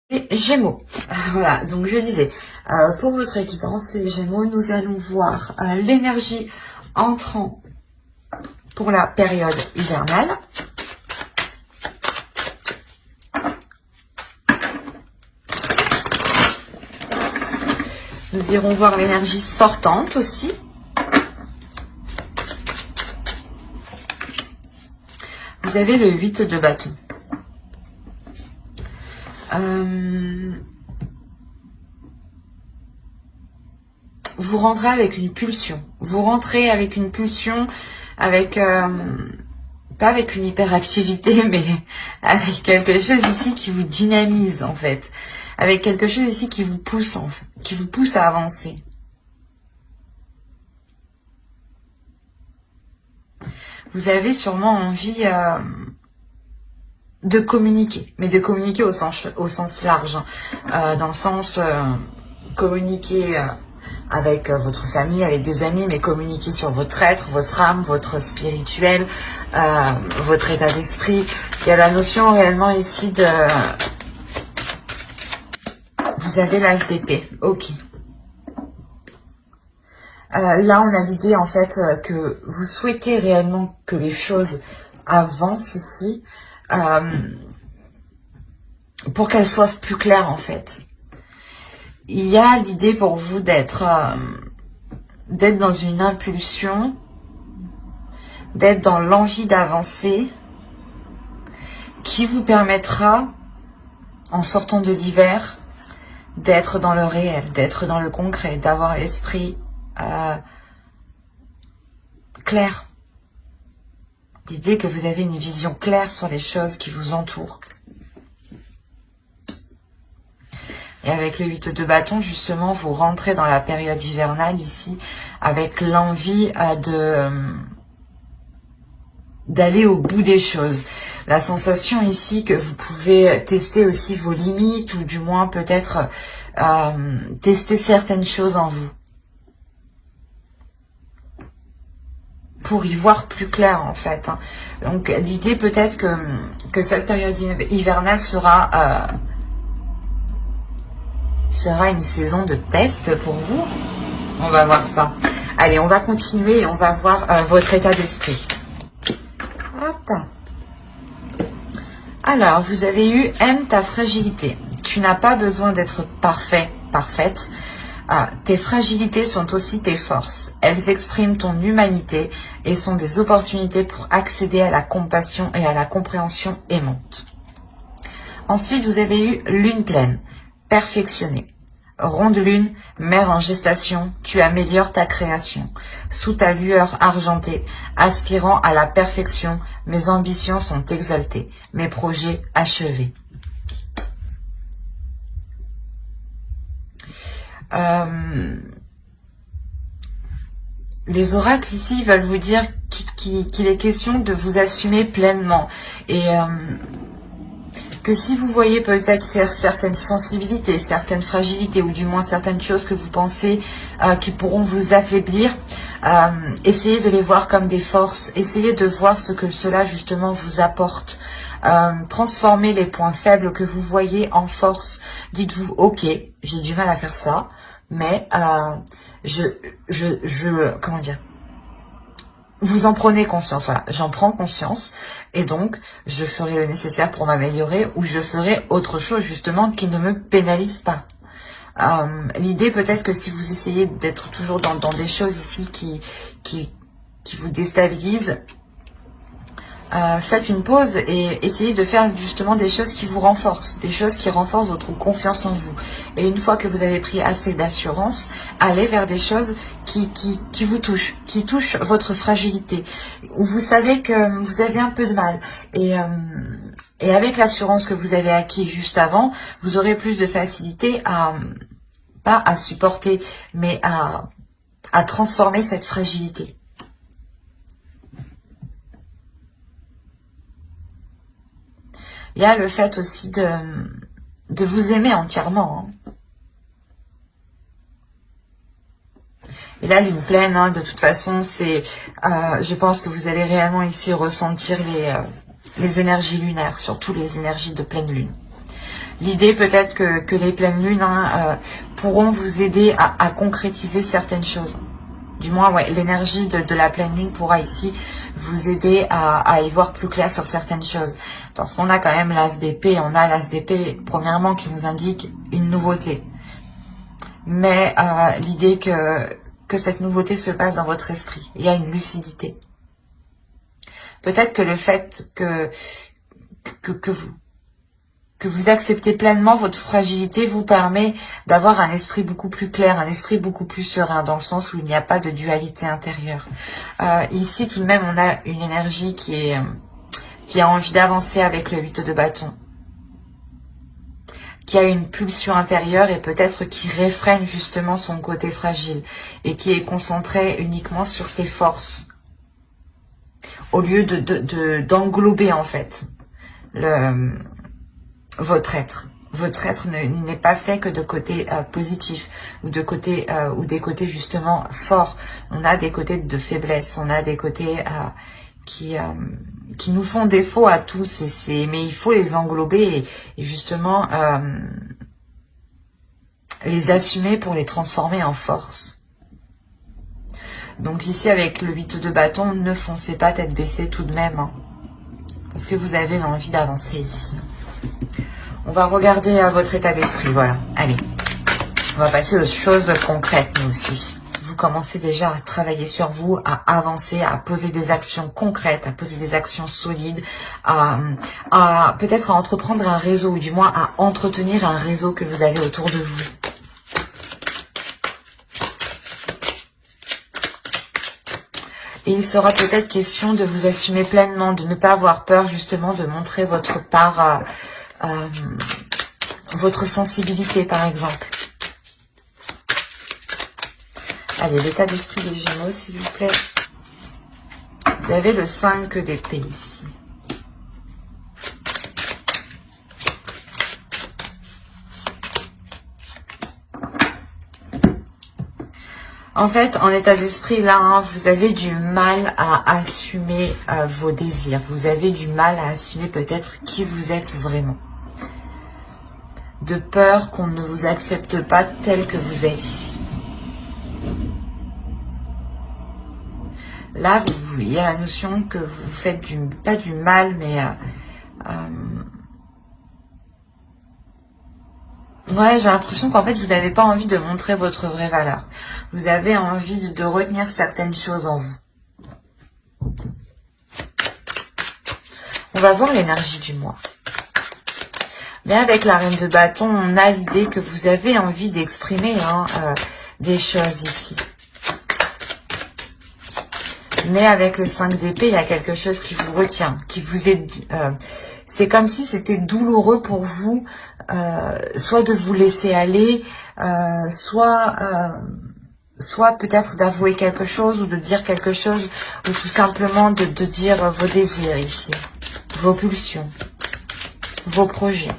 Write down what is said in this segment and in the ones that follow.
Et Gémeaux, voilà, donc je disais, pour votre équidance, les Gémeaux, nous allons voir l'énergie entrant pour la période hivernale. Nous irons voir l'énergie sortante aussi. Vous avez le 8 de bâton. Vous rentrez avec une pulsion. Vous rentrez avec une pulsion, avec pas avec une hyperactivité, mais avec quelque chose ici qui vous dynamise en fait, avec quelque chose ici qui vous pousse en fait, qui vous pousse à avancer. Vous avez sûrement envie de communiquer, mais de communiquer au sens large, dans le sens communiquer avec votre famille, avec des amis, mais communiquer sur votre être, votre âme, votre spirituel, votre état d'esprit. Il y a la notion réellement ici de... Vous avez l'as d'épée, ok. Là, on a l'idée en fait que vous souhaitez réellement que les choses avancent ici, pour qu'elles soient plus claires en fait. Il y a l'idée pour vous d'être dans une impulsion, d'être dans l'envie d'avancer, qui vous permettra, en sortant de l'hiver, d'être dans le réel, d'être dans le concret, d'avoir l'esprit clair. L'idée que vous avez une vision claire sur les choses qui vous entourent. Et avec le 8 de bâton, justement, vous rentrez dans la période hivernale ici, avec l'envie d'aller au bout des choses. La sensation ici que vous pouvez tester aussi vos limites, ou du moins peut-être tester certaines choses en vous. Pour y voir plus clair en fait. Donc l'idée peut-être que cette période hivernale sera une saison de test pour vous. On va voir ça. Allez, on va continuer et on va voir votre état d'esprit. Alors, vous avez eu « Aime ta fragilité ». Tu n'as pas besoin d'être parfait, parfaite. Tes fragilités sont aussi tes forces. Elles expriment ton humanité et sont des opportunités pour accéder à la compassion et à la compréhension aimante. Ensuite, vous avez eu lune pleine, perfectionnée. Ronde lune, mère en gestation, tu améliores ta création. Sous ta lueur argentée, aspirant à la perfection, mes ambitions sont exaltées, mes projets achevés. Les oracles ici veulent vous dire qu'il est question de vous assumer pleinement et que si vous voyez peut-être certaines sensibilités, certaines fragilités ou du moins certaines choses que vous pensez qui pourront vous affaiblir, essayez de les voir comme des forces, essayez de voir ce que cela justement vous apporte. Transformez les points faibles que vous voyez en force. Dites-vous, ok, j'ai du mal à faire ça, mais comment dire, vous en prenez conscience, voilà, j'en prends conscience et donc je ferai le nécessaire pour m'améliorer ou je ferai autre chose justement qui ne me pénalise pas. L'idée peut-être que si vous essayez d'être toujours dans des choses ici qui vous déstabilisent, faites une pause et essayez de faire justement des choses qui vous renforcent, des choses qui renforcent votre confiance en vous. Et une fois que vous avez pris assez d'assurance, allez vers des choses qui vous touchent, qui touchent votre fragilité, où vous savez que vous avez un peu de mal. Et avec l'assurance que vous avez acquis juste avant, vous aurez plus de facilité pas à supporter, mais à transformer cette fragilité. Il y a le fait aussi de vous aimer entièrement. Et là, lune pleine, de toute façon, c'est, je pense que vous allez réellement ici ressentir les énergies lunaires, surtout les énergies de pleine lune. L'idée peut-être que les pleines lunes pourront vous aider à concrétiser certaines choses. Du moins, ouais, l'énergie de la pleine lune pourra ici vous aider à y voir plus clair sur certaines choses. Parce qu'on a quand même l'as d'épée, on a l'as d'épée, premièrement, qui nous indique une nouveauté. Mais l'idée que cette nouveauté se passe dans votre esprit, il y a une lucidité. Peut-être que le fait que vous acceptez pleinement votre fragilité vous permet d'avoir un esprit beaucoup plus clair, un esprit beaucoup plus serein, dans le sens où il n'y a pas de dualité intérieure. Ici, tout de même, on a une énergie qui a envie d'avancer avec le 8 de bâton, qui a une pulsion intérieure et peut-être qui réfrène justement son côté fragile et qui est concentré uniquement sur ses forces, au lieu d'englober en fait votre être. Votre être n'est pas fait que de côtés positifs ou de côtés ou des côtés justement forts. On a des côtés de faiblesse, on a des côtés qui nous font défaut à tous, mais il faut les englober et justement les assumer pour les transformer en force. Donc ici avec le 8 de bâton, ne foncez pas tête baissée tout de même, hein, parce que vous avez l'envie d'avancer ici. On va regarder votre état d'esprit, voilà. Allez, on va passer aux choses concrètes, nous aussi. Vous commencez déjà à travailler sur vous, à avancer, à poser des actions concrètes, à poser des actions solides, à peut-être à entreprendre un réseau, ou du moins à entretenir un réseau que vous avez autour de vous. Et il sera peut-être question de vous assumer pleinement, de ne pas avoir peur justement de montrer votre part, votre sensibilité par exemple. Allez, l'état d'esprit des Gémeaux, s'il vous plaît. Vous avez le 5 d'épée ici. En fait, en état d'esprit, là, hein, vous avez du mal à assumer vos désirs. Vous avez du mal à assumer peut-être qui vous êtes vraiment. De peur qu'on ne vous accepte pas tel que vous êtes ici. Là, il y a la notion que vous faites pas du mal, mais ouais, j'ai l'impression qu'en fait, vous n'avez pas envie de montrer votre vraie valeur. Vous avez envie de retenir certaines choses en vous. On va voir l'énergie du mois. Mais avec la reine de bâton, on a l'idée que vous avez envie d'exprimer des choses ici. Mais avec le 5 d'épée, il y a quelque chose qui vous retient, qui vous est... c'est comme si c'était douloureux pour vous, soit de vous laisser aller, soit peut-être d'avouer quelque chose ou de dire quelque chose, ou tout simplement de dire vos désirs ici, vos pulsions, vos projets.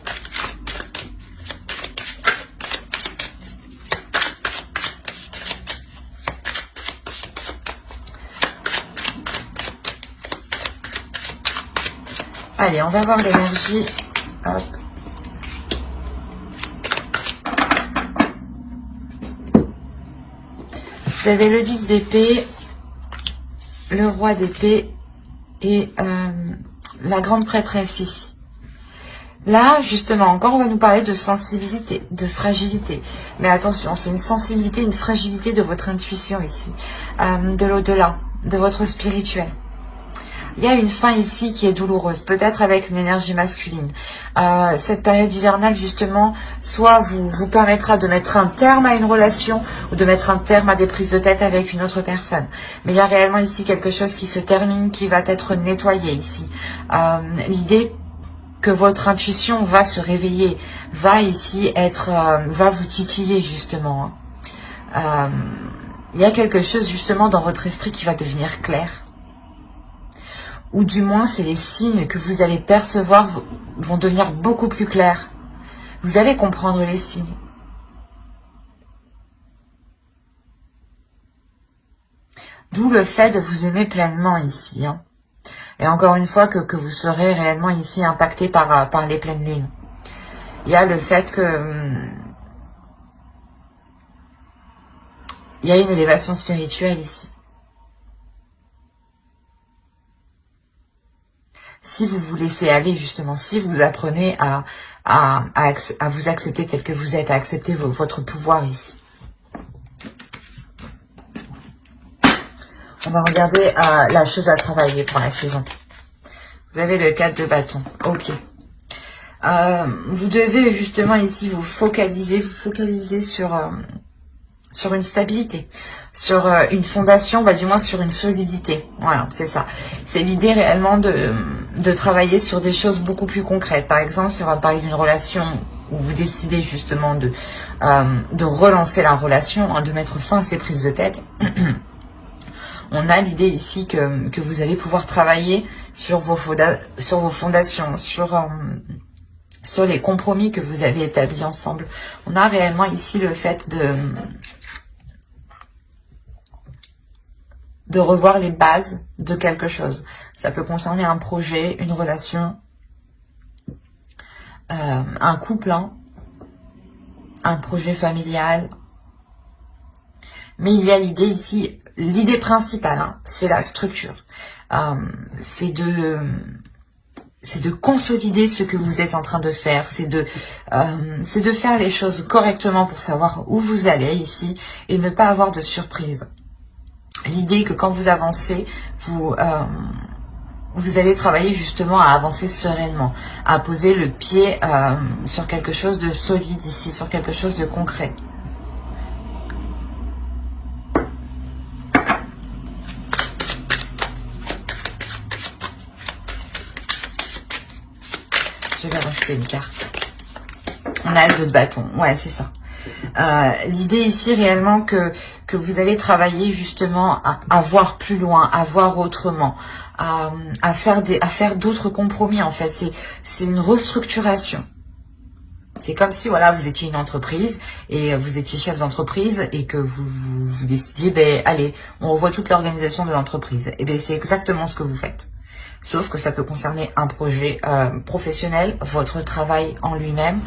Allez, on va voir l'énergie. Hop. Vous avez le 10 d'épée, le roi d'épée et la grande prêtresse ici. Là, justement, encore, on va nous parler de sensibilité, de fragilité. Mais attention, c'est une sensibilité, une fragilité de votre intuition ici, de l'au-delà, de votre spirituel. Il y a une fin ici qui est douloureuse, peut-être avec une énergie masculine. Cette période hivernale, justement, soit vous permettra de mettre un terme à une relation ou de mettre un terme à des prises de tête avec une autre personne. Mais il y a réellement ici quelque chose qui se termine, qui va être nettoyé ici. L'idée que votre intuition va se réveiller, va ici être, va vous titiller justement. Il y a quelque chose justement dans votre esprit qui va devenir clair. Ou du moins, c'est les signes que vous allez percevoir vont devenir beaucoup plus clairs. Vous allez comprendre les signes. D'où le fait de vous aimer pleinement ici. Hein. Et encore une fois, que vous serez réellement ici impacté par les pleines lunes. il y a le fait que il y a une élévation spirituelle ici. Si vous vous laissez aller, justement, si vous apprenez à vous accepter tel que vous êtes, à accepter votre pouvoir ici. On va regarder la chose à travailler pour la saison. Vous avez le 4 de bâton. Ok. Vous devez justement ici vous focaliser sur une stabilité, sur une fondation, du moins sur une solidité. Voilà, c'est ça. C'est l'idée réellement de travailler sur des choses beaucoup plus concrètes. Par exemple, si on va parler d'une relation où vous décidez justement de relancer la relation, de mettre fin à ces prises de tête, on a l'idée ici que vous allez pouvoir travailler sur vos fondations, sur les compromis que vous avez établis ensemble. On a réellement ici le fait de revoir les bases de quelque chose. Ça peut concerner un projet, une relation, un couple, un projet familial. Mais il y a l'idée ici, l'idée principale, c'est la structure. C'est de consolider ce que vous êtes en train de faire, c'est de faire les choses correctement pour savoir où vous allez ici et ne pas avoir de surprise. L'idée que quand vous avancez, vous allez travailler justement à avancer sereinement, à poser le pied sur quelque chose de solide ici, sur quelque chose de concret. Je vais rajouter une carte. On a le 2 de bâton. Ouais, c'est ça. L'idée ici réellement que vous allez travailler justement à voir plus loin, à voir autrement, à faire d'autres compromis en fait. C'est une restructuration. C'est comme si voilà, vous étiez une entreprise et vous étiez chef d'entreprise et que vous décidiez, allez, on revoit toute l'organisation de l'entreprise. Et bien c'est exactement ce que vous faites. Sauf que ça peut concerner un projet professionnel, votre travail en lui-même,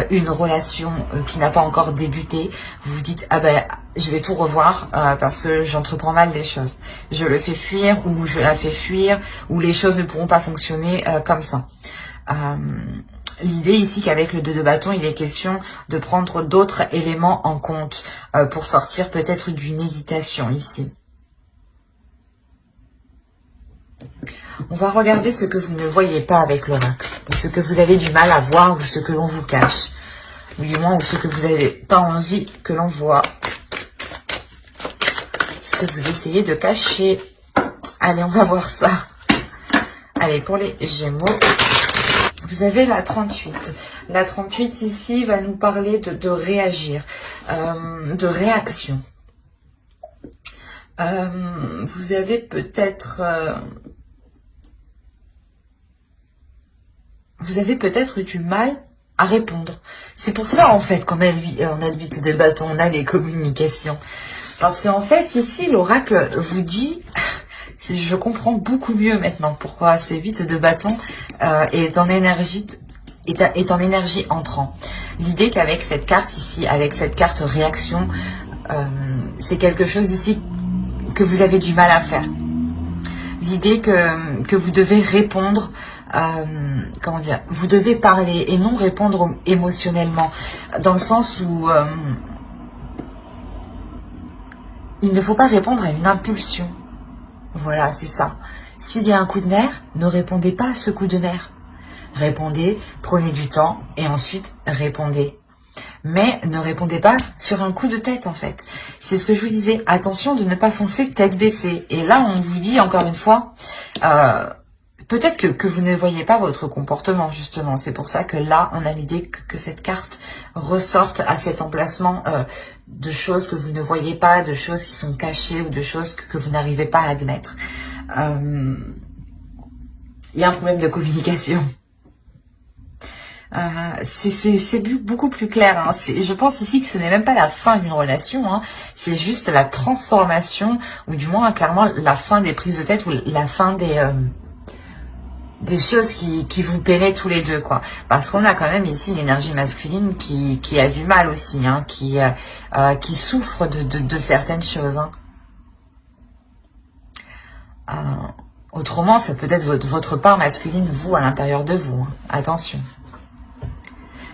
une relation qui n'a pas encore débuté. Vous vous dites, je vais tout revoir parce que j'entreprends mal les choses. Je le fais fuir ou je la fais fuir ou les choses ne pourront pas fonctionner comme ça. L'idée ici qu'avec le 2 de bâton, il est question de prendre d'autres éléments en compte pour sortir peut-être d'une hésitation ici. On va regarder ce que vous ne voyez pas avec l'oracle, ce que vous avez du mal à voir ou ce que l'on vous cache, ou du moins ou ce que vous n'avez pas envie que l'on voit, ce que vous essayez de cacher. Allez, on va voir ça. Allez, pour les Gémeaux, vous avez la 38. La 38 ici va nous parler de réagir, de réaction. Vous avez peut-être... vous avez peut-être eu du mal à répondre. C'est pour ça, en fait, qu'on a le 8 de bâton, on a les communications. Parce qu'en fait, ici, l'oracle vous dit, je comprends beaucoup mieux maintenant pourquoi ce 8 de bâton est en énergie entrant. L'idée qu'avec cette carte ici, avec cette carte réaction, c'est quelque chose ici que vous avez du mal à faire. L'idée que vous devez répondre, comment dire, vous devez parler et non répondre émotionnellement, dans le sens où il ne faut pas répondre à une impulsion. Voilà, c'est ça. S'il y a un coup de nerf, ne répondez pas à ce coup de nerf. Répondez, prenez du temps et ensuite répondez. Mais ne répondez pas sur un coup de tête en fait. C'est ce que je vous disais, attention de ne pas foncer tête baissée. Et là on vous dit encore une fois, peut-être que vous ne voyez pas votre comportement justement. C'est pour ça que là on a l'idée que cette carte ressorte à cet emplacement de choses que vous ne voyez pas, de choses qui sont cachées ou de choses que vous n'arrivez pas à admettre. Il y a un problème de communication. C'est beaucoup plus clair. Hein. Je pense ici que ce n'est même pas la fin d'une relation. Hein. C'est juste la transformation, ou du moins clairement la fin des prises de tête ou la fin des des choses qui vous plairaient tous les deux, quoi. Parce qu'on a quand même ici l'énergie masculine qui a du mal aussi, hein, qui souffre de certaines choses. Hein. Autrement, ça peut être votre part masculine, vous, à l'intérieur de vous. Hein. Attention.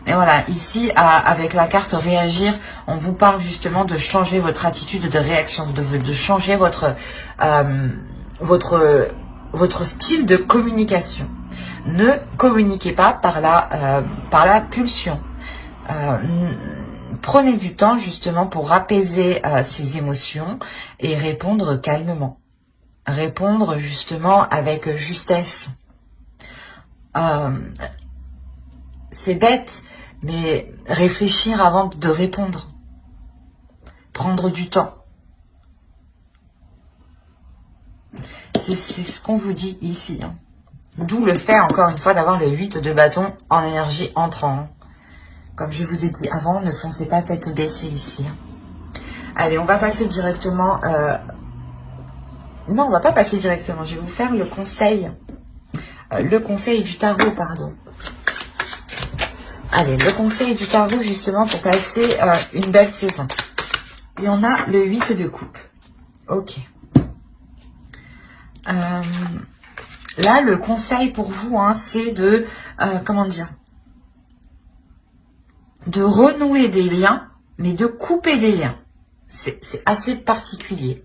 Mais voilà, ici, avec la carte réagir, on vous parle justement de changer votre attitude de réaction, de changer votre style de communication. Ne communiquez pas par la pulsion. Prenez du temps justement pour apaiser ces émotions et répondre calmement. Répondre justement avec justesse. C'est bête, mais réfléchir avant de répondre. Prendre du temps. C'est ce qu'on vous dit ici. Hein. D'où le fait, encore une fois, d'avoir le 8 de bâton en énergie entrant. Hein. Comme je vous ai dit avant, ne foncez pas tête baissée ici. Hein. Allez, on va passer directement... Non, on va pas passer directement. Je vais vous faire le conseil. Le conseil du tarot, pardon. Allez, le conseil du tarot, justement, pour passer une belle saison. Et on a le 8 de coupe. Ok. Là, le conseil pour vous, hein, c'est de... comment dire, de renouer des liens, mais de couper des liens. C'est assez particulier.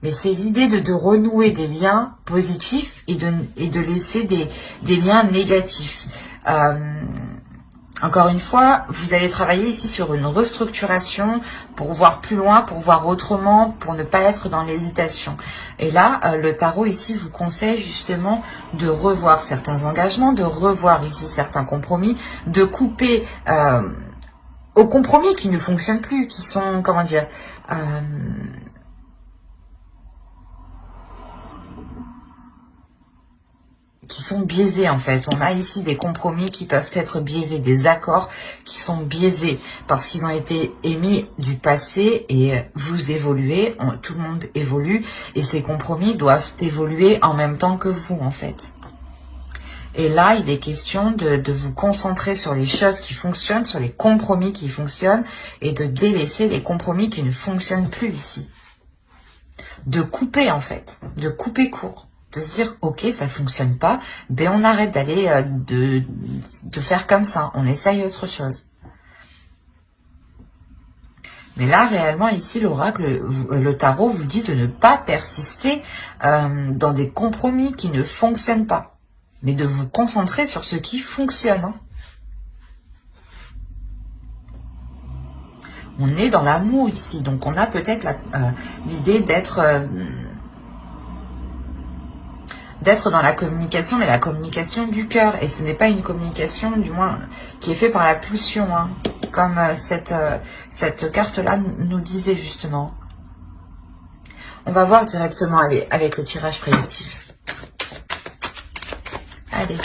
Mais c'est l'idée de renouer des liens positifs et de laisser des liens négatifs. Encore une fois, vous allez travailler ici sur une restructuration pour voir plus loin, pour voir autrement, pour ne pas être dans l'hésitation. Et là, le tarot ici vous conseille justement de revoir certains engagements, de revoir ici certains compromis, de couper aux compromis qui ne fonctionnent plus, qui sont, comment dire... qui sont biaisés en fait. On a ici des compromis qui peuvent être biaisés, des accords qui sont biaisés parce qu'ils ont été émis du passé et vous évoluez, tout le monde évolue et ces compromis doivent évoluer en même temps que vous en fait. Et là, il est question de vous concentrer sur les choses qui fonctionnent, sur les compromis qui fonctionnent et de délaisser les compromis qui ne fonctionnent plus ici. De couper en fait, de couper court. De se dire, ok, ça fonctionne pas, ben on arrête d'aller, de faire comme ça, on essaye autre chose. Mais là, réellement, ici, l'oracle, le tarot vous dit de ne pas persister dans des compromis qui ne fonctionnent pas, mais de vous concentrer sur ce qui fonctionne. Hein. On est dans l'amour ici, donc on a peut-être l'idée d'être dans la communication, mais la communication du cœur. Et ce n'est pas une communication, du moins, qui est faite par la pulsion, hein, comme cette carte-là nous disait justement. On va voir directement avec le tirage prédictif. Allez.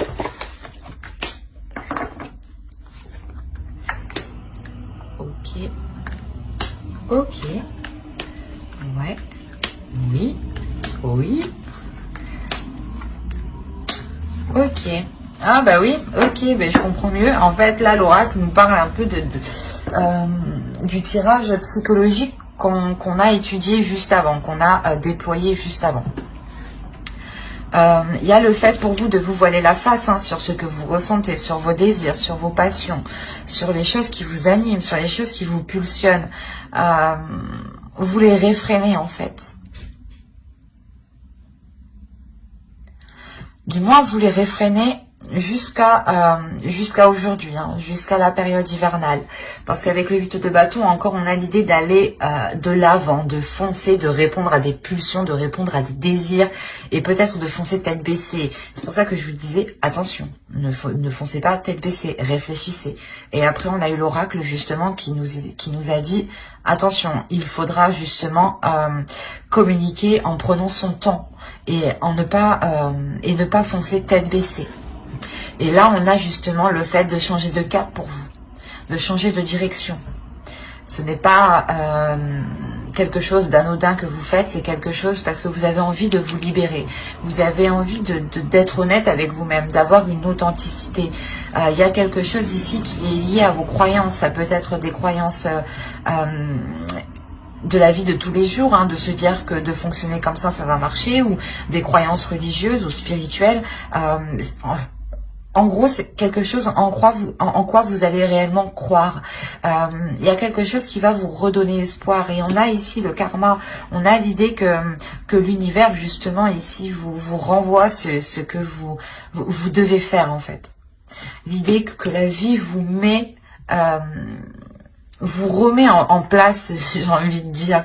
Ok. Ok. Ouais. Oui. Oui. Ok. Ah bah oui, ok, bah je comprends mieux. En fait, là, l'oracle nous parle un peu du tirage psychologique qu'on a étudié juste avant, qu'on a déployé juste avant. Il y a le fait pour vous de vous voiler la face hein, sur ce que vous ressentez, sur vos désirs, sur vos passions, sur les choses qui vous animent, sur les choses qui vous pulsionnent. Vous les réfrénez en fait. Du moins, vous les réfrénez jusqu'à aujourd'hui, hein, jusqu'à la période hivernale. Parce qu'avec le 8 de bâton, encore, on a l'idée d'aller de l'avant, de foncer, de répondre à des pulsions, de répondre à des désirs, et peut-être de foncer tête baissée. C'est pour ça que je vous disais, attention, ne foncez pas tête baissée, réfléchissez. Et après, on a eu l'oracle, justement, qui nous a dit, attention, il faudra justement communiquer en prenant son temps, et ne pas foncer tête baissée. Et là, on a justement le fait de changer de cap pour vous, de changer de direction. Ce n'est pas quelque chose d'anodin que vous faites, c'est quelque chose parce que vous avez envie de vous libérer. Vous avez envie d'être honnête avec vous-même, d'avoir une authenticité. Il y a quelque chose ici qui est lié à vos croyances. Ça peut être des croyances de la vie de tous les jours, hein, de se dire que de fonctionner comme ça va marcher, ou des croyances religieuses ou spirituelles. En gros, c'est quelque chose en quoi vous allez réellement croire. Il y a quelque chose qui va vous redonner espoir. Et on a ici le karma, on a l'idée que l'univers, justement, ici, vous renvoie ce que vous devez faire, en fait. L'idée que la vie vous met... vous remet en place, j'ai envie de dire.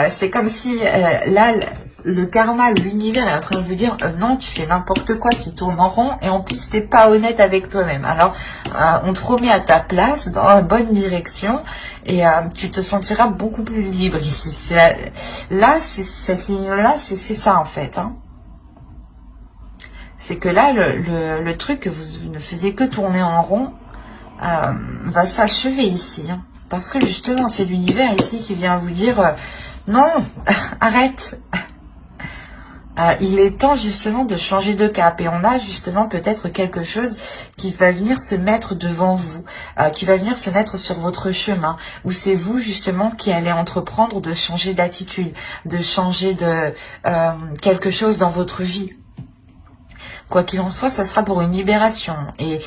C'est comme si, là... Le karma, l'univers est en train de vous dire non, tu fais n'importe quoi, tu tournes en rond et en plus t'es pas honnête avec toi-même. Alors on te remet à ta place dans la bonne direction et tu te sentiras beaucoup plus libre ici. Là, cette ligne-là, c'est ça en fait. Hein. C'est que là, le truc que vous ne faisiez que tourner en rond va s'achever ici. Hein. Parce que justement, c'est l'univers ici qui vient vous dire non, arrête. Il est temps justement de changer de cap et on a justement peut-être quelque chose qui va venir se mettre devant vous, qui va venir se mettre sur votre chemin, où c'est vous justement qui allez entreprendre de changer d'attitude, de changer de quelque chose dans votre vie. Quoi qu'il en soit, ça sera pour une libération. Et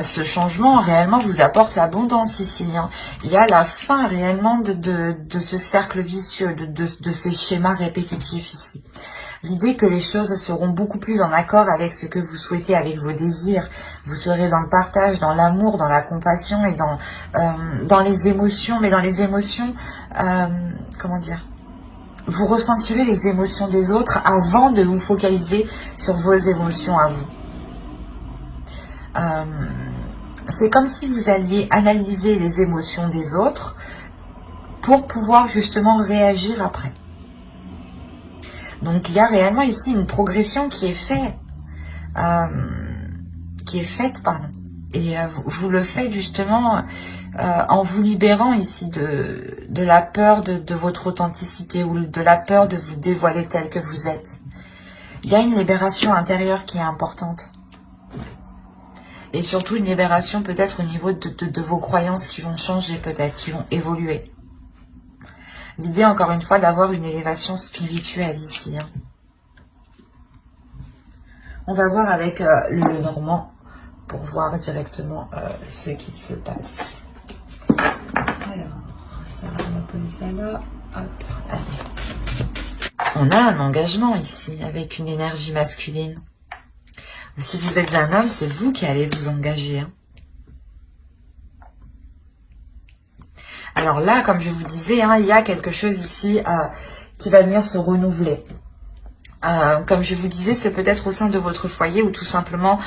ce changement, réellement, vous apporte l'abondance ici. Hein. Il y a la fin, réellement, de ce cercle vicieux, de ces schémas répétitifs ici. L'idée que les choses seront beaucoup plus en accord avec ce que vous souhaitez, avec vos désirs. Vous serez dans le partage, dans l'amour, dans la compassion et dans les émotions. Mais dans les émotions, comment dire ? Vous ressentirez les émotions des autres avant de vous focaliser sur vos émotions à vous. C'est comme si vous alliez analyser les émotions des autres pour pouvoir justement réagir après. Donc il y a réellement ici une progression qui est faite, et vous le faites justement en vous libérant ici de la peur de votre authenticité ou de la peur de vous dévoiler tel que vous êtes. Il y a une libération intérieure qui est importante. Et surtout une libération peut-être au niveau de vos croyances qui vont changer peut-être, qui vont évoluer. L'idée, encore une fois, d'avoir une élévation spirituelle ici. Hein. On va voir avec le Normand pour voir directement ce qui se passe. Alors, ça va me poser ça là. Hop, allez. On a un engagement ici avec une énergie masculine. Si vous êtes un homme, c'est vous qui allez vous engager. Hein. Alors là, comme je vous disais, hein, il y a quelque chose ici qui va venir se renouveler. Comme je vous disais, c'est peut-être au sein de votre foyer où tout simplement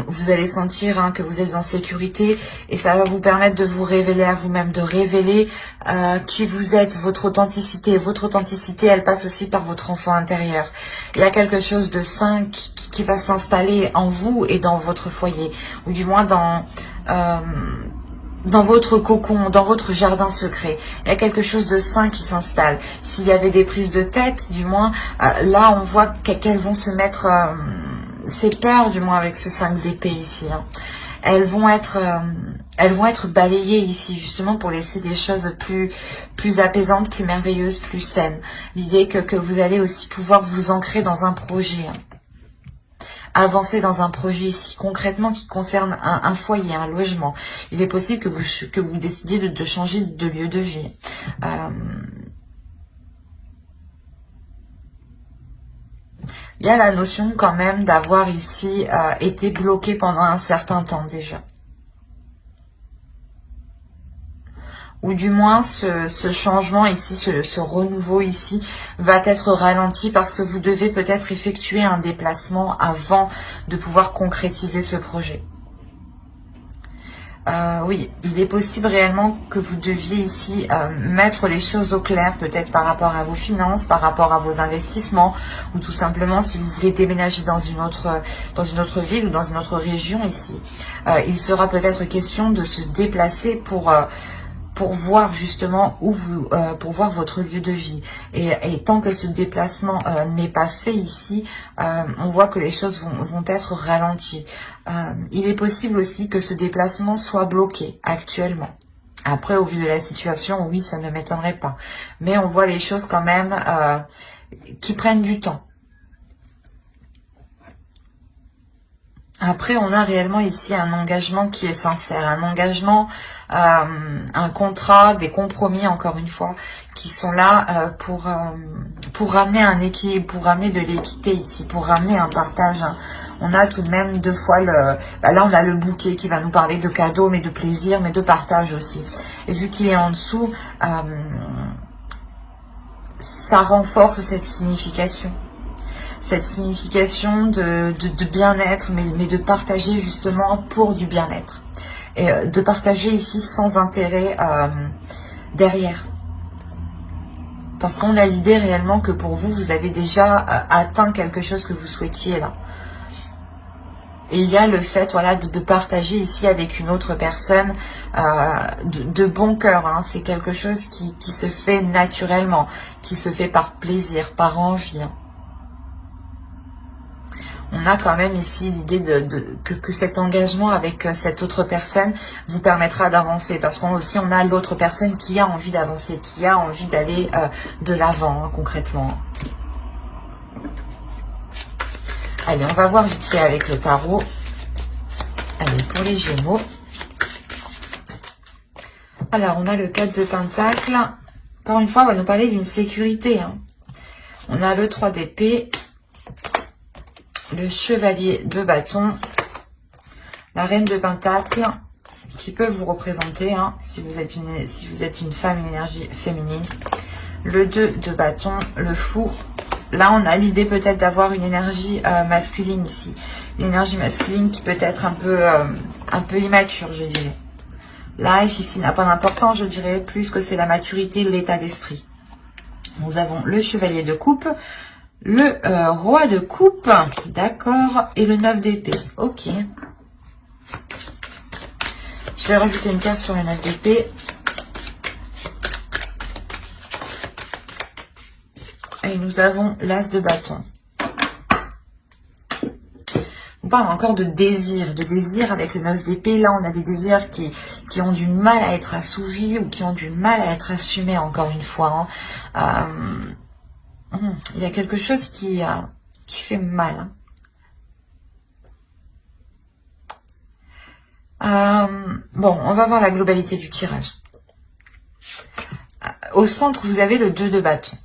vous allez sentir que vous êtes en sécurité et ça va vous permettre de vous révéler à vous-même, de révéler qui vous êtes, votre authenticité. Votre authenticité, elle passe aussi par votre enfant intérieur. Il y a quelque chose de sain qui va s'installer en vous et dans votre foyer, ou du moins dans votre cocon, dans votre jardin secret. Il y a quelque chose de sain qui s'installe. S'il y avait des prises de tête, du moins, là, on voit qu'elles vont se mettre... ces peurs, du moins, avec ce 5 d'épée ici. Hein. Elles vont être balayées ici, justement, pour laisser des choses plus apaisantes, plus merveilleuses, plus saines. L'idée que vous allez aussi pouvoir vous ancrer dans un projet. Hein. Avancer dans un projet ici concrètement qui concerne un foyer, un logement. Il est possible que vous décidiez de changer de lieu de vie. Il y a la notion quand même d'avoir ici été bloqué pendant un certain temps déjà. Ou du moins ce changement ici, ce renouveau ici va être ralenti parce que vous devez peut-être effectuer un déplacement avant de pouvoir concrétiser ce projet. Oui, il est possible réellement que vous deviez ici mettre les choses au clair, peut-être par rapport à vos finances, par rapport à vos investissements, ou tout simplement si vous voulez déménager dans une autre ville ou dans une autre région ici. Il sera peut-être question de se déplacer pour pour voir justement où vous, pour voir votre lieu de vie. Et tant que ce déplacement n'est pas fait ici, on voit que les choses vont être ralenties. Il est possible aussi que ce déplacement soit bloqué actuellement. Après, au vu de la situation, oui, ça ne m'étonnerait pas. Mais on voit les choses quand même qui prennent du temps. Après, on a réellement ici un engagement qui est sincère, un engagement, un contrat, des compromis, encore une fois, qui sont là pour ramener un équilibre, pour ramener de l'équité ici, pour ramener un partage. Hein. On a tout de même deux fois le... Bah là, on a le bouquet qui va nous parler de cadeaux, mais de plaisir, mais de partage aussi. Et vu qu'il est en dessous, ça renforce cette signification. Cette signification de bien-être, mais de partager justement pour du bien-être. Et de partager ici sans intérêt derrière. Parce qu'on a l'idée réellement que pour vous, vous avez déjà atteint quelque chose que vous souhaitiez là. Et il y a le fait voilà, de partager ici avec une autre personne de bon cœur. Hein. C'est quelque chose qui se fait naturellement, qui se fait par plaisir, par envie. Hein. On a quand même ici l'idée que cet engagement avec cette autre personne vous permettra d'avancer. Parce qu'on aussi on a l'autre personne qui a envie d'avancer, qui a envie d'aller de l'avant hein, concrètement. Allez, on va voir vite fait avec le tarot. Allez, pour les Gémeaux. Alors, on a le 4 de Pentacle. Encore une fois, on va nous parler d'une sécurité. Hein. On a le 3 d'épée. Le chevalier de bâton, la reine de pentacle, qui peut vous représenter, hein, si vous êtes une femme, une énergie féminine. Le 2 de bâton, le fou. Là, on a l'idée peut-être d'avoir une énergie masculine ici. Une énergie masculine qui peut être un peu immature, je dirais. L'âge ici n'a pas d'importance, je dirais, plus que c'est la maturité, l'état d'esprit. Nous avons le chevalier de coupe. Le roi de coupe, d'accord, et le 9 d'épée, ok. Je vais rajouter une carte sur le 9 d'épée. Et nous avons l'as de bâton. On parle encore de désir avec le 9 d'épée. Là, on a des désirs qui ont du mal à être assouvis ou qui ont du mal à être assumés, encore une fois. Hein. Il y a quelque chose qui fait mal. Bon, on va voir la globalité du tirage. Au centre, vous avez le 2 de bâton.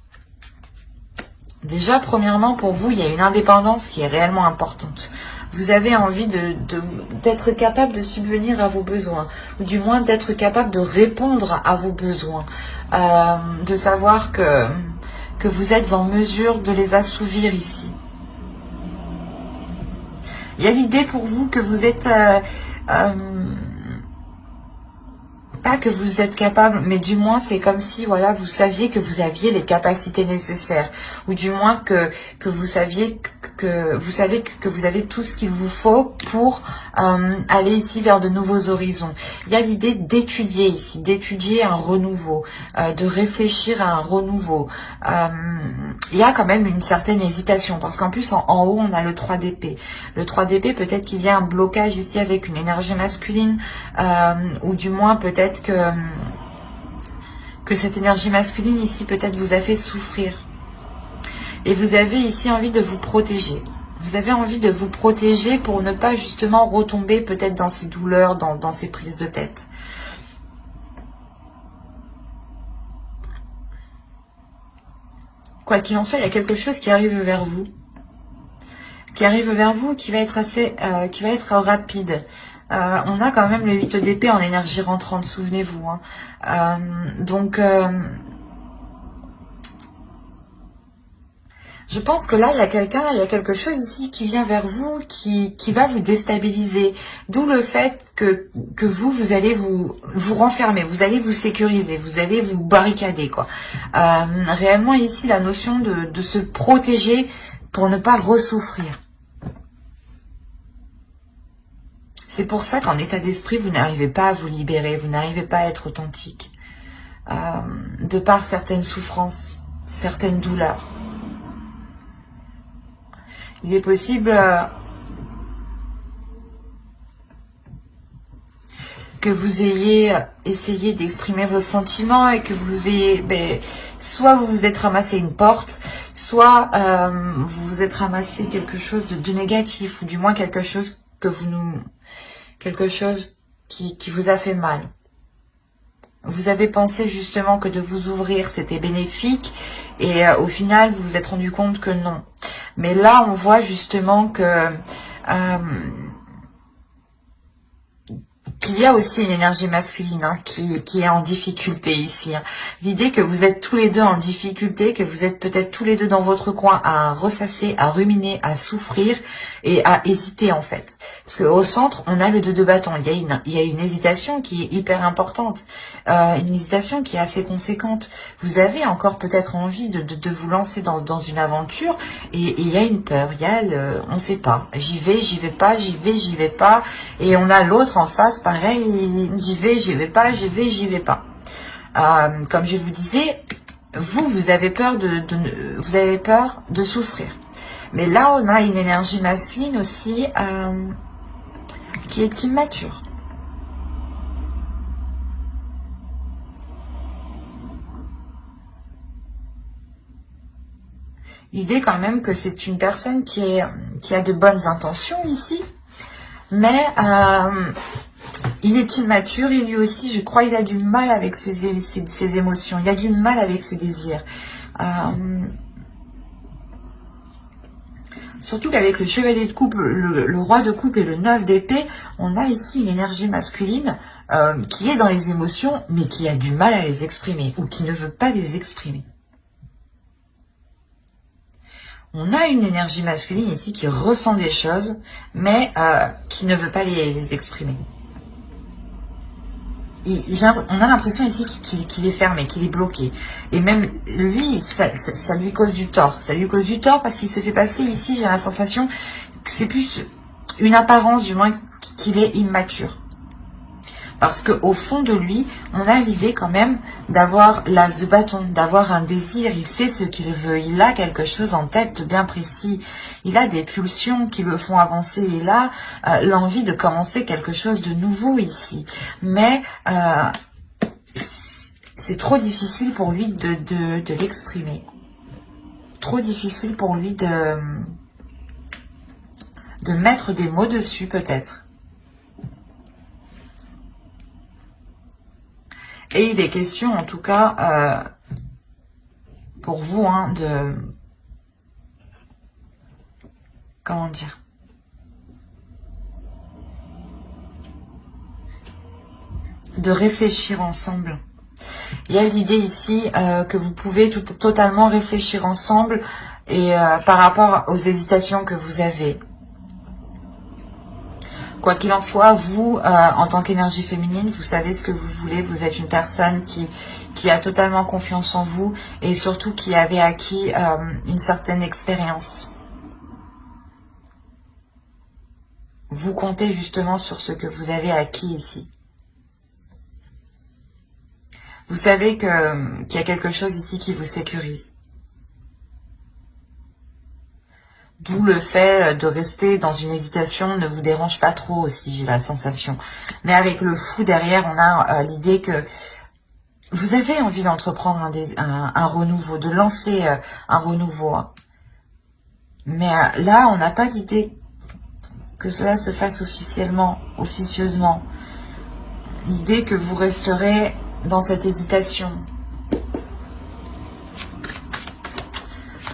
Déjà, premièrement, pour vous, il y a une indépendance qui est réellement importante. Vous avez envie d'être capable de subvenir à vos besoins, ou du moins d'être capable de répondre à vos besoins, de savoir que vous êtes en mesure de les assouvir ici. Il y a l'idée pour vous que vous êtes... pas que vous êtes capable, mais du moins c'est comme si voilà vous saviez que vous aviez les capacités nécessaires, ou du moins que vous saviez que vous avez tout ce qu'il vous faut pour aller ici vers de nouveaux horizons. Il y a l'idée d'étudier ici, d'étudier un renouveau, de réfléchir à un renouveau. Il y a quand même une certaine hésitation, parce qu'en plus en haut on a le 3 d'épée. Le 3 d'épée, peut-être qu'il y a un blocage ici avec une énergie masculine, ou du moins peut-être que cette énergie masculine ici peut-être vous a fait souffrir. Et vous avez ici envie de vous protéger. Vous avez envie de vous protéger pour ne pas justement retomber peut-être dans ces douleurs, dans ces prises de tête. Quoi qu'il en soit, il y a quelque chose qui arrive vers vous. Qui va être qui va être rapide. On a quand même le 8 d'épée en énergie rentrante, souvenez-vous. Hein. Je pense que là, il y a quelque chose ici qui vient vers vous, qui va vous déstabiliser. D'où le fait que vous allez vous renfermer, vous allez vous sécuriser, vous allez vous barricader, quoi. Réellement, ici, la notion de se protéger pour ne pas ressouffrir. C'est pour ça qu'en état d'esprit, vous n'arrivez pas à vous libérer, vous n'arrivez pas à être authentique. de par certaines souffrances, certaines douleurs. Il est possible que vous ayez essayé d'exprimer vos sentiments et que vous ayez, soit vous vous êtes ramassé une porte, soit vous vous êtes ramassé quelque chose de négatif, ou du moins quelque chose qui vous a fait mal. Vous avez pensé justement que de vous ouvrir c'était bénéfique et au final vous vous êtes rendu compte que non. Mais là on voit justement que qu'il y a aussi une énergie masculine qui est en difficulté ici. L'idée que vous êtes tous les deux en difficulté, que vous êtes peut-être tous les deux dans votre coin à ressasser, à ruminer, à souffrir et à hésiter en fait. Parce qu'au centre, on a le 2 de bâton. Il y a une hésitation qui est hyper importante, une hésitation qui est assez conséquente. Vous avez encore peut-être envie de vous lancer dans une aventure et il y a une peur, il y a on ne sait pas. J'y vais pas, j'y vais pas. Et on a l'autre en face, pareil, j'y vais pas, j'y vais pas. Comme je vous disais, vous avez peur vous avez peur de souffrir. Mais là, on a une énergie masculine aussi qui est immature. L'idée quand même que c'est une personne qui a de bonnes intentions ici, mais il est immature et lui aussi, je crois, il a du mal avec ses émotions, il a du mal avec ses désirs. Surtout qu'avec le chevalier de coupe, le roi de coupe et le 9 d'épée, on a ici une énergie masculine qui est dans les émotions, mais qui a du mal à les exprimer, ou qui ne veut pas les exprimer. On a une énergie masculine ici qui ressent des choses, mais qui ne veut pas les exprimer. On a l'impression ici qu'il est fermé, qu'il est bloqué. Et même lui, ça lui cause du tort. Ça lui cause du tort parce qu'il se fait passer ici, j'ai la sensation que c'est plus une apparence, du moins, qu'il est immature. Parce qu'au fond de lui, on a l'idée quand même d'avoir l'as de bâton, d'avoir un désir. Il sait ce qu'il veut, il a quelque chose en tête de bien précis. Il a des pulsions qui le font avancer. Il a l'envie de commencer quelque chose de nouveau ici. Mais c'est trop difficile pour lui de l'exprimer. Trop difficile pour lui de mettre des mots dessus peut-être. Et il est question, en tout cas, pour vous, comment dire, de réfléchir ensemble. Il y a l'idée ici que vous pouvez totalement réfléchir ensemble et par rapport aux hésitations que vous avez. Quoi qu'il en soit, vous, en tant qu'énergie féminine, vous savez ce que vous voulez. Vous êtes une personne qui a totalement confiance en vous et surtout qui avait acquis une certaine expérience. Vous comptez justement sur ce que vous avez acquis ici. Vous savez qu'il y a quelque chose ici qui vous sécurise. D'où le fait de rester dans une hésitation ne vous dérange pas trop aussi, j'ai la sensation. Mais avec le fou derrière, on a l'idée que vous avez envie d'entreprendre un renouveau, de lancer un renouveau. Mais là, on n'a pas l'idée que cela se fasse officieusement. L'idée que vous resterez dans cette hésitation.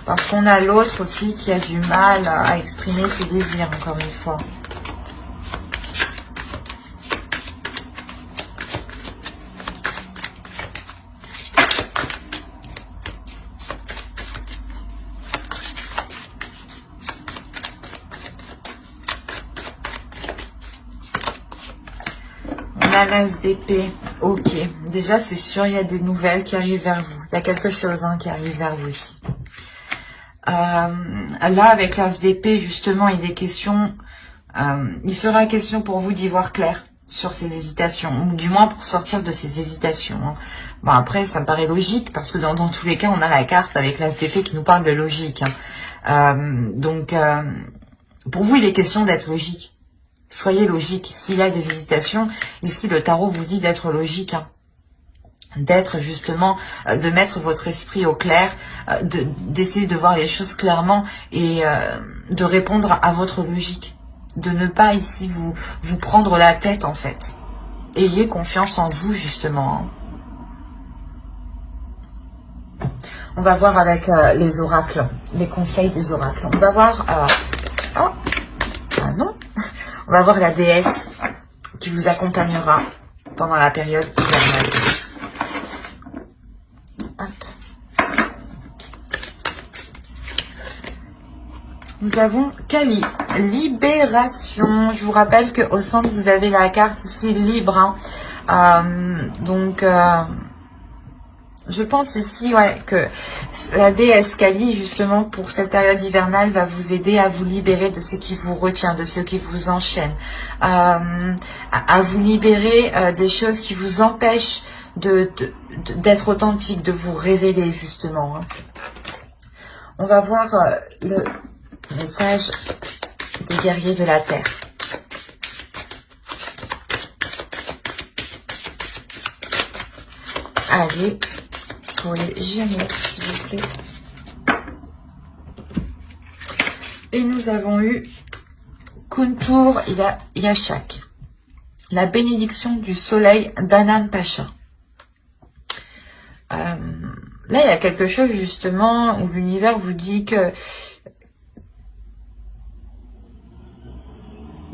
Parce qu'on a l'autre aussi qui a du mal à exprimer ses désirs, encore une fois. On a l'as d'épée. Ok. Déjà, c'est sûr, il y a des nouvelles qui arrivent vers vous. Il y a quelque chose qui arrive vers vous ici. Là, avec l'as d'épée, justement, il sera question pour vous d'y voir clair sur ces hésitations, ou du moins pour sortir de ces hésitations. Hein. Bon, après, ça me paraît logique, parce que dans tous les cas, on a la carte avec l'As d'épée qui nous parle de logique. Hein. Pour vous, il est question d'être logique. Soyez logique. S'il y a des hésitations, ici, le tarot vous dit d'être logique. Hein. D'être justement, de mettre votre esprit au clair, d'essayer de voir les choses clairement et de répondre à votre logique. De ne pas ici vous prendre la tête en fait. Ayez confiance en vous justement. On va voir avec les oracles, les conseils des oracles. On va voir... On va voir la déesse qui vous accompagnera pendant la période hivernale. Nous avons Kali, libération. Je vous rappelle qu'au centre, vous avez la carte ici, libre. Hein. Je pense ici que la déesse Kali, justement, pour cette période hivernale, va vous aider à vous libérer de ce qui vous retient, de ce qui vous enchaîne. À vous libérer des choses qui vous empêchent d'être authentique, de vous révéler, justement. Hein. On va voir le message des guerriers de la terre. Allez, pour les Gémeaux, s'il vous plaît. Et nous avons eu Kuntur Yashak, la bénédiction du soleil d'Anan Pacha. Là, il y a quelque chose justement où l'univers vous dit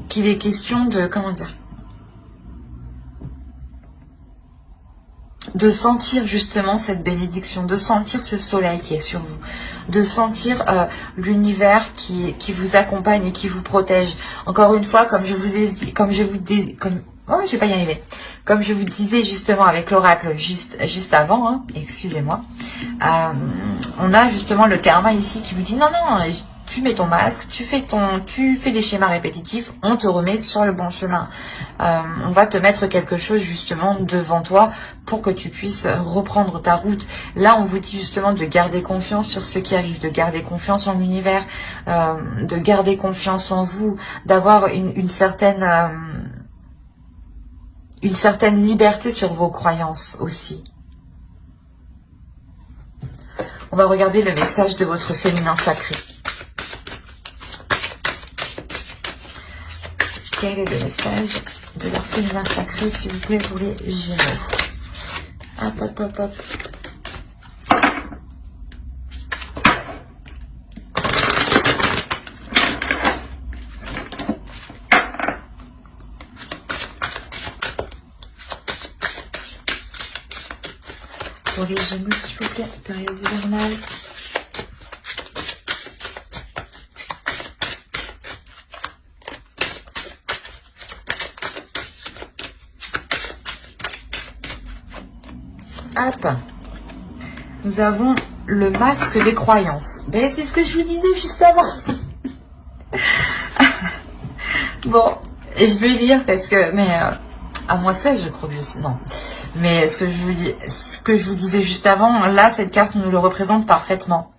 qu'il est question de, comment dire, de sentir justement cette bénédiction, de sentir ce soleil qui est sur vous, de sentir l'univers qui vous accompagne et qui vous protège. Encore une fois, comme je vous disais justement avec l'oracle juste avant, hein, excusez-moi, on a justement le karma ici qui vous dit non, tu mets ton masque, tu fais des schémas répétitifs, on te remet sur le bon chemin. On va te mettre quelque chose justement devant toi pour que tu puisses reprendre ta route. Là, on vous dit justement de garder confiance sur ce qui arrive, de garder confiance en l'univers, de garder confiance en vous, d'avoir une certaine liberté sur vos croyances aussi. On va regarder le message de votre féminin sacré. Quel est le message de leur féminin sacré, s'il vous plaît, pour les Gémeaux? Hop. Pour les Gémeaux, s'il vous plaît, période hivernale. Hop. Nous avons le masque des croyances. Ben, c'est ce que je vous disais juste avant. Bon, je vais lire parce que... Mais à moi seule, je crois que je sais... Non. Mais ce que je vous disais juste avant, là, cette carte nous le représente parfaitement.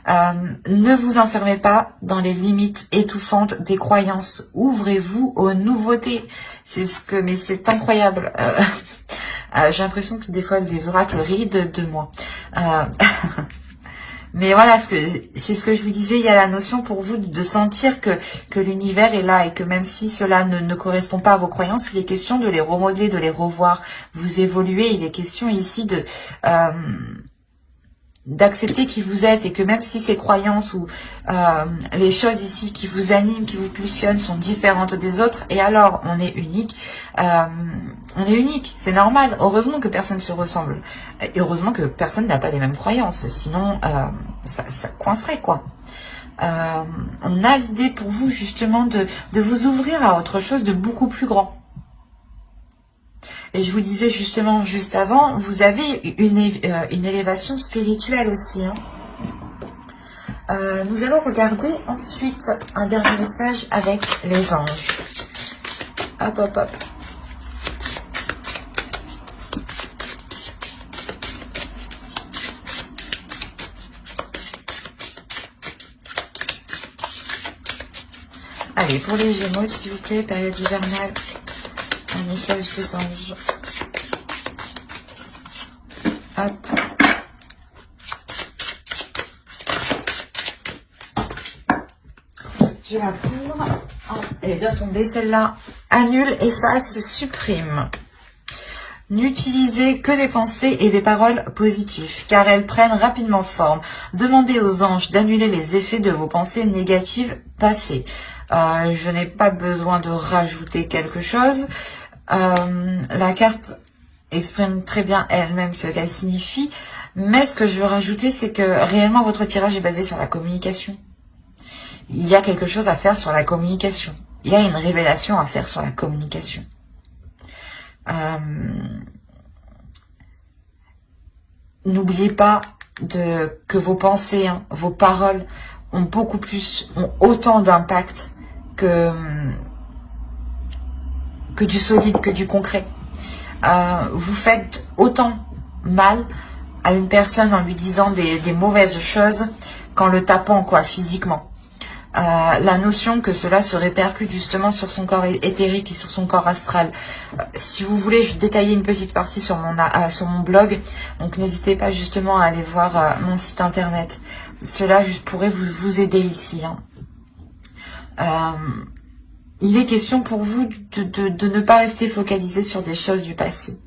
Ne vous enfermez pas dans les limites étouffantes des croyances. Ouvrez-vous aux nouveautés. Mais c'est incroyable. J'ai l'impression que des fois les oracles rient de moi. Mais voilà, c'est ce que je vous disais, il y a la notion pour vous de sentir que l'univers est là et que même si cela ne correspond pas à vos croyances, il est question de les remodeler, de les revoir. Vous évoluez, il est question ici d'accepter qui vous êtes et que même si ces croyances ou les choses ici qui vous animent, qui vous pulsionnent sont différentes des autres, et alors on est unique, c'est normal. Heureusement que personne ne se ressemble et heureusement que personne n'a pas les mêmes croyances, sinon ça coincerait quoi. On a l'idée pour vous justement de vous ouvrir à autre chose de beaucoup plus grand. Et je vous disais justement juste avant, vous avez une élévation spirituelle aussi. Hein. Nous allons regarder ensuite un dernier message avec les anges. Hop, hop, hop. Allez, pour les Gémeaux, s'il vous plaît, période hivernale, un message des anges. Hop. Je la couvre. Elle doit tomber celle-là. Annule, efface, supprime. N'utilisez que des pensées et des paroles positives, car elles prennent rapidement forme. Demandez aux anges d'annuler les effets de vos pensées négatives passées. Je n'ai pas besoin de rajouter quelque chose. La carte exprime très bien elle-même ce qu'elle signifie, mais ce que je veux rajouter, c'est que réellement votre tirage est basé sur la communication. Il y a quelque chose à faire sur la communication. Il y a une révélation à faire sur la communication. N'oubliez pas que vos pensées, hein, vos paroles ont autant d'impact que du solide, que du concret. Vous faites autant mal à une personne en lui disant des mauvaises choses qu'en le tapant, quoi, physiquement. La notion que cela se répercute justement sur son corps éthérique et sur son corps astral. Si vous voulez, je vais détailler une petite partie sur mon blog, donc n'hésitez pas justement à aller voir mon site internet. Cela pourrait vous aider ici. Hein. Il est question pour vous de ne pas rester focalisé sur des choses du passé.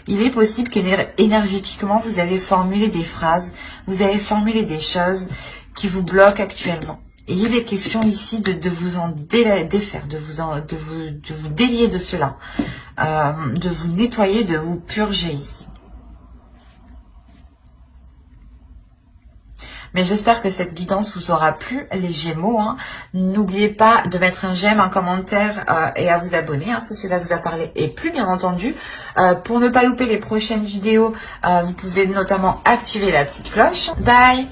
Il est possible qu'énergétiquement, vous avez formulé des phrases, vous avez formulé des choses qui vous bloquent actuellement. Et il est question ici de vous en défaire, de vous délier de cela, de vous nettoyer, de vous purger ici. Mais j'espère que cette guidance vous aura plu, les Gémeaux. Hein. N'oubliez pas de mettre un j'aime, un commentaire et à vous abonner si cela vous a parlé et plu, bien entendu. Pour ne pas louper les prochaines vidéos, vous pouvez notamment activer la petite cloche. Bye!